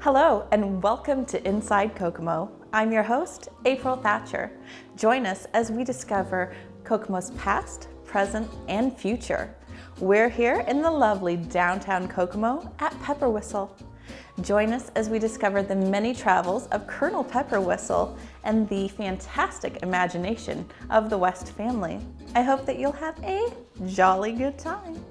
Hello and welcome to Inside Kokomo. I'm your host, April Thatcher. Join us as we discover Kokomo's past, present, and future. We're here in the lovely downtown Kokomo at Pepperwhistle. Join us as we discover the many travels of Colonel Pepperwhistle and the fantastic imagination of the West family. I hope that you'll have a jolly good time.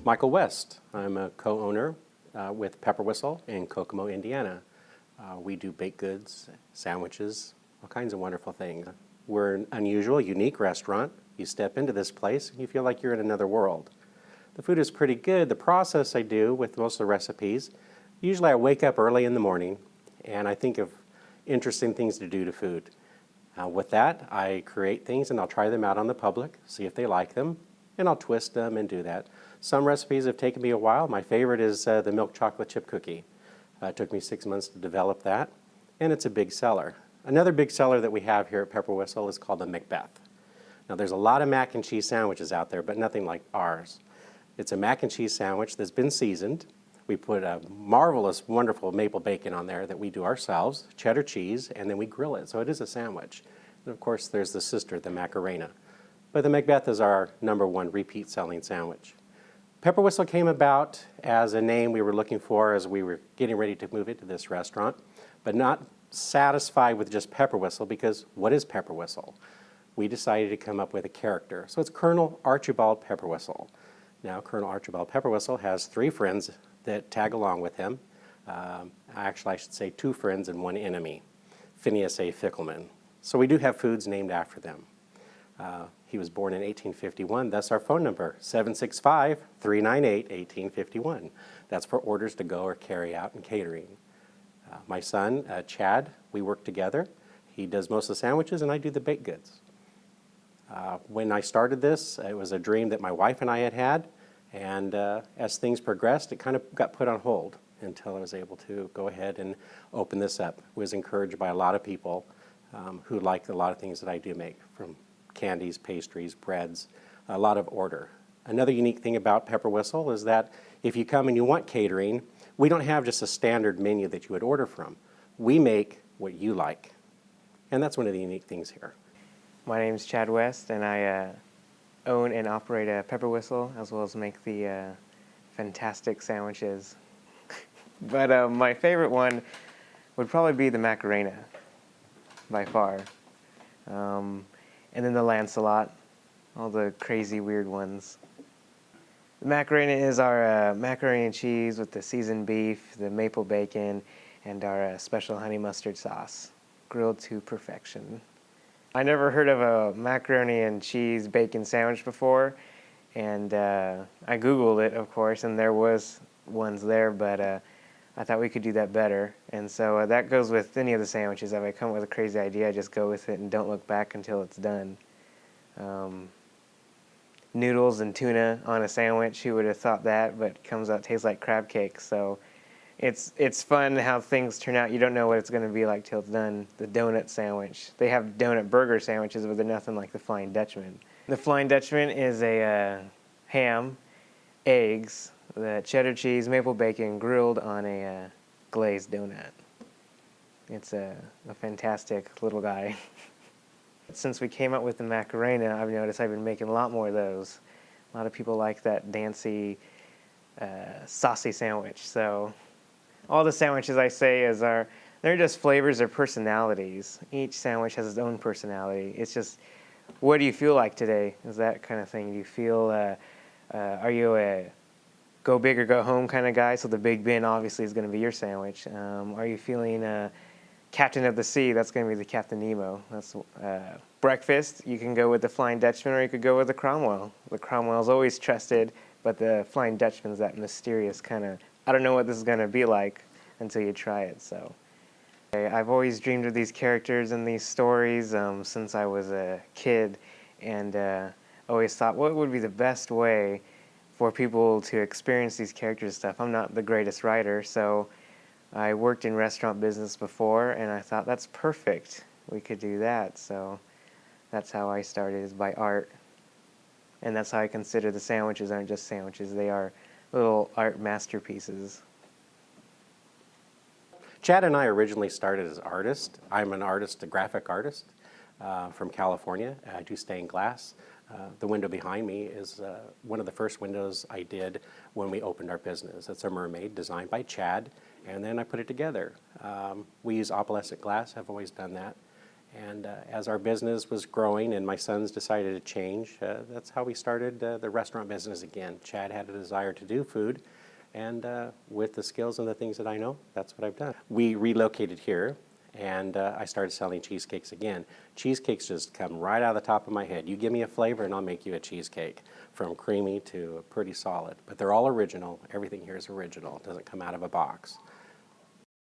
Michael West. I'm a co-owner with Pepperwhistle in Kokomo, Indiana. We do baked goods, sandwiches, all kinds of wonderful things. We're an unusual, unique restaurant. You step into this place and you feel like you're in another world. The food is pretty good. The process I do with most of the recipes, usually I wake up early in the morning and I think of interesting things to do to food. With that, I create things and I'll try them out on the public, see if they like them, and I'll twist them and do that. Some recipes have taken me a while. My favorite is the milk chocolate chip cookie. It took me 6 months to develop that, and it's a big seller. Another big seller that we have here at Pepperwhistle is called the Macbeth. Now there's a lot of mac and cheese sandwiches out there, but nothing like ours. It's a mac and cheese sandwich that's been seasoned. We put a marvelous, wonderful maple bacon on there that we do ourselves, cheddar cheese, and then we grill it, so it is a sandwich. And of course there's the sister, the Macarena. But the Macbeth is our #1 repeat selling sandwich. Pepperwhistle came about as a name we were looking for as we were getting ready to move into this restaurant, but not satisfied with just Pepperwhistle, because what is Pepperwhistle? We decided to come up with a character. So it's Colonel Archibald Pepperwhistle. Now, Colonel Archibald Pepperwhistle has 3 friends that tag along with him. Actually, I should say 2 friends and 1 enemy, Phineas A. Fickelman. So we do have foods named after them. He was born in 1851, thus our phone number, 765-398-1851. That's for orders to go or carry out and catering. My son, Chad, we work together. He does most of the sandwiches and I do the baked goods. When I started this, it was a dream that my wife and I had, and as things progressed, it kind of got put on hold until I was able to go ahead and open this up. I was encouraged by a lot of people who like a lot of things that I do make, from candies, pastries, breads, a lot of order. Another unique thing about Pepperwhistle is that if you come and you want catering, we don't have just a standard menu that you would order from. We make what you like. And that's one of the unique things here. My name is Chad West, and I own and operate a Pepperwhistle, as well as make the fantastic sandwiches. But my favorite one would probably be the Macarena, by far. And then the Lancelot, all the crazy weird ones. The Macarena is our macaroni and cheese with the seasoned beef, the maple bacon, and our special honey mustard sauce, grilled to perfection. I never heard of a macaroni and cheese bacon sandwich before, and I Googled it, of course, and there was ones there, but I thought we could do that better. And so that goes with any of the sandwiches. If I come up with a crazy idea, I just go with it and don't look back until it's done. Noodles and tuna on a sandwich, who would have thought that, but comes out, tastes like crab cake. So it's fun how things turn out. You don't know what it's going to be like till it's done. The donut sandwich. They have donut burger sandwiches, but they're nothing like the Flying Dutchman. The Flying Dutchman is a ham, eggs, the cheddar cheese, maple bacon, grilled on a glazed donut. It's a fantastic little guy. Since we came up with the Macarena, I've noticed I've been making a lot more of those. A lot of people like that dancy, saucy sandwich. So all the sandwiches I say they're just flavors or personalities. Each sandwich has its own personality. It's just, what do you feel like today? Is that kind of thing. Do you feel, are you a go big or go home kind of guy? So the Big Ben obviously is going to be your sandwich. Are you feeling Captain of the Sea? That's going to be the Captain Nemo. That's breakfast. You can go with the Flying Dutchman, or you could go with the Cromwell. The Cromwell's always trusted, but the Flying Dutchman's that mysterious kind of, I don't know what this is going to be like, until you try it. So I've always dreamed of these characters and these stories since I was a kid, and always thought, what would be the best way for people to experience these characters and stuff? I'm not the greatest writer, so I worked in restaurant business before, and I thought, that's perfect. We could do that. So that's how I started, is by art. And that's how I consider the sandwiches aren't just sandwiches. They are little art masterpieces. Chad and I originally started as artists. I'm an artist, a graphic artist from California. I do stained glass. The window behind me is one of the first windows I did when we opened our business. It's a mermaid designed by Chad, and then I put it together. We use opalescent glass. I've always done that. And as our business was growing and my sons decided to change, that's how we started the restaurant business again. Chad had a desire to do food, and with the skills and the things that I know, that's what I've done. We relocated here, and I started selling cheesecakes again. Cheesecakes just come right out of the top of my head. You give me a flavor and I'll make you a cheesecake, from creamy to pretty solid. But they're all original. Everything here is original. It doesn't come out of a box.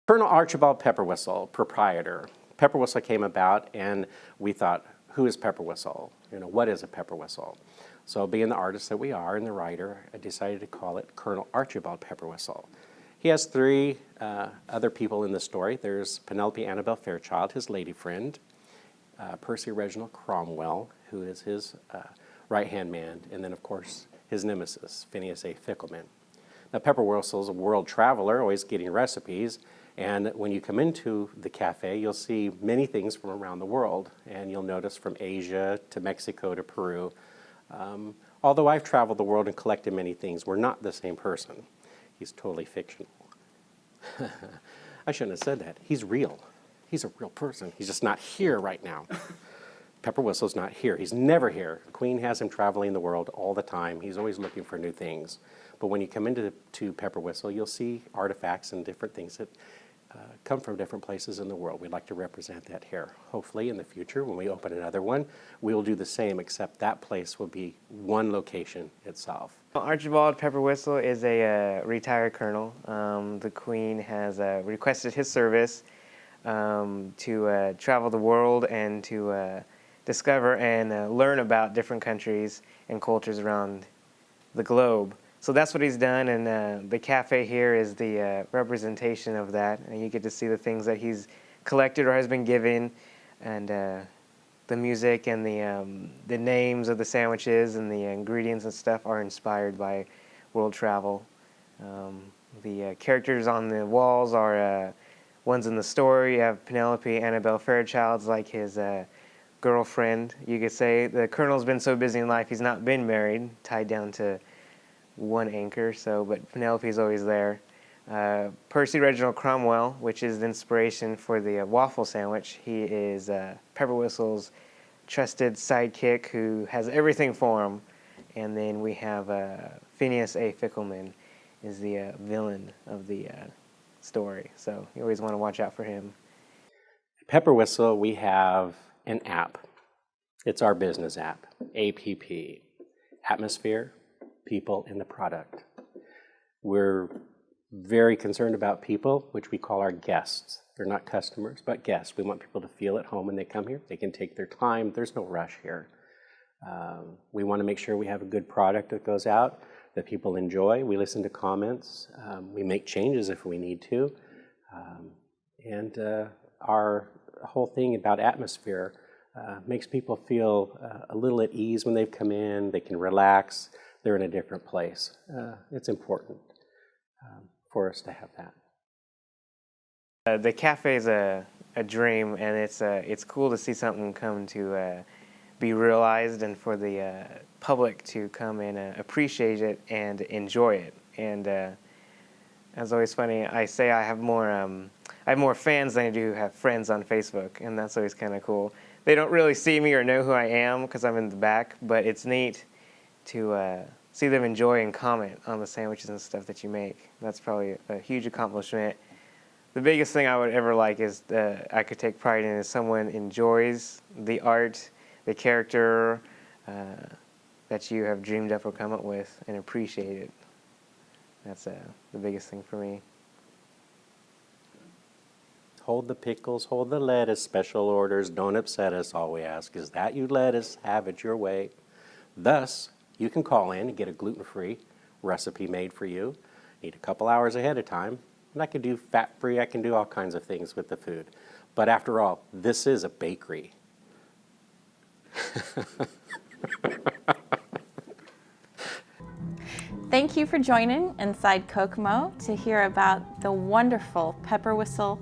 Colonel Archibald Pepperwhistle, proprietor. Pepperwhistle came about, and we thought, who is Pepperwhistle? You know, what is a Pepperwhistle? So being the artist that we are and the writer, I decided to call it Colonel Archibald Pepperwhistle. He has three other people in the story. There's Penelope Annabelle Fairchild, his lady friend, Percy Reginald Cromwell, who is his right-hand man, and then, of course, his nemesis, Phineas A. Fickelman. Now, Pepperwhistle is a world traveler, always getting recipes, and when you come into the cafe, you'll see many things from around the world, and you'll notice from Asia to Mexico to Peru. Although I've traveled the world and collected many things, we're not the same person. He's totally fictional. I shouldn't have said that. He's real. He's a real person. He's just not here right now. Pepperwhistle's not here. He's never here. Queen has him traveling the world all the time. He's always looking for new things. But when you come into Pepperwhistle, you'll see artifacts and different things that come from different places in the world. We'd like to represent that here. Hopefully in the future, when we open another one, we'll do the same, except that place will be one location itself. Archibald Pepperwhistle is a retired colonel. The Queen has requested his service to travel the world and to discover and learn about different countries and cultures around the globe. So that's what he's done, and the cafe here is the representation of that. And you get to see the things that he's collected or has been given, and the music and the names of the sandwiches and the ingredients and stuff are inspired by world travel. The characters on the walls are ones in the story. You have Penelope Annabelle Fairchild's like his girlfriend, you could say. The colonel's been so busy in life, he's not been married, tied down to one anchor, but Penelope's always there. Percy Reginald Cromwell, which is the inspiration for the waffle sandwich. He is Pepperwhistle's trusted sidekick who has everything for him. And then we have Phineas A. Fickelman is the villain of the story. So you always want to watch out for him. At Pepperwhistle, we have an app. It's our business app, APP, Atmosphere, People, and the Product. We're very concerned about people, which we call our guests. They're not customers, but guests. We want people to feel at home when they come here. They can take their time. There's no rush here. We want to make sure we have a good product that goes out, that people enjoy. We listen to comments. We make changes if we need to. And our whole thing about Atmosphere makes people feel a little at ease when they've come in. They can relax. They're in a different place. It's important for us to have that. The cafe is a dream, and it's cool to see something come to be realized, and for the public to come and appreciate it and enjoy it. And it's always funny. I say I have more fans than I do have friends on Facebook, and that's always kind of cool. They don't really see me or know who I am because I'm in the back, but it's neat to see them enjoy and comment on the sandwiches and stuff that you make. That's probably a huge accomplishment. The biggest thing I would ever like is I could take pride in is someone enjoys the art, the character that you have dreamed up or come up with and appreciate it. That's the biggest thing for me. hold the pickles, hold the lettuce, special orders, don't upset us. All we ask is that you let us have it your way. Thus, you can call in and get a gluten-free recipe made for you. Need a couple hours ahead of time. And I can do fat-free, I can do all kinds of things with the food. But after all, this is a bakery. Thank you for joining Inside Kokomo to hear about the wonderful Pepperwhistle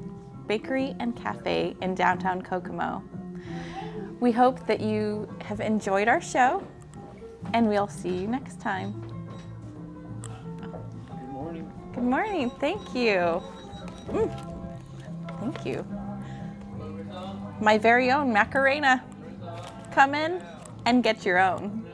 Bakery and Cafe in downtown Kokomo. We hope that you have enjoyed our show, and we'll see you next time. Good morning. Good morning. Thank you. Thank you. My very own Macarena. Come in and get your own.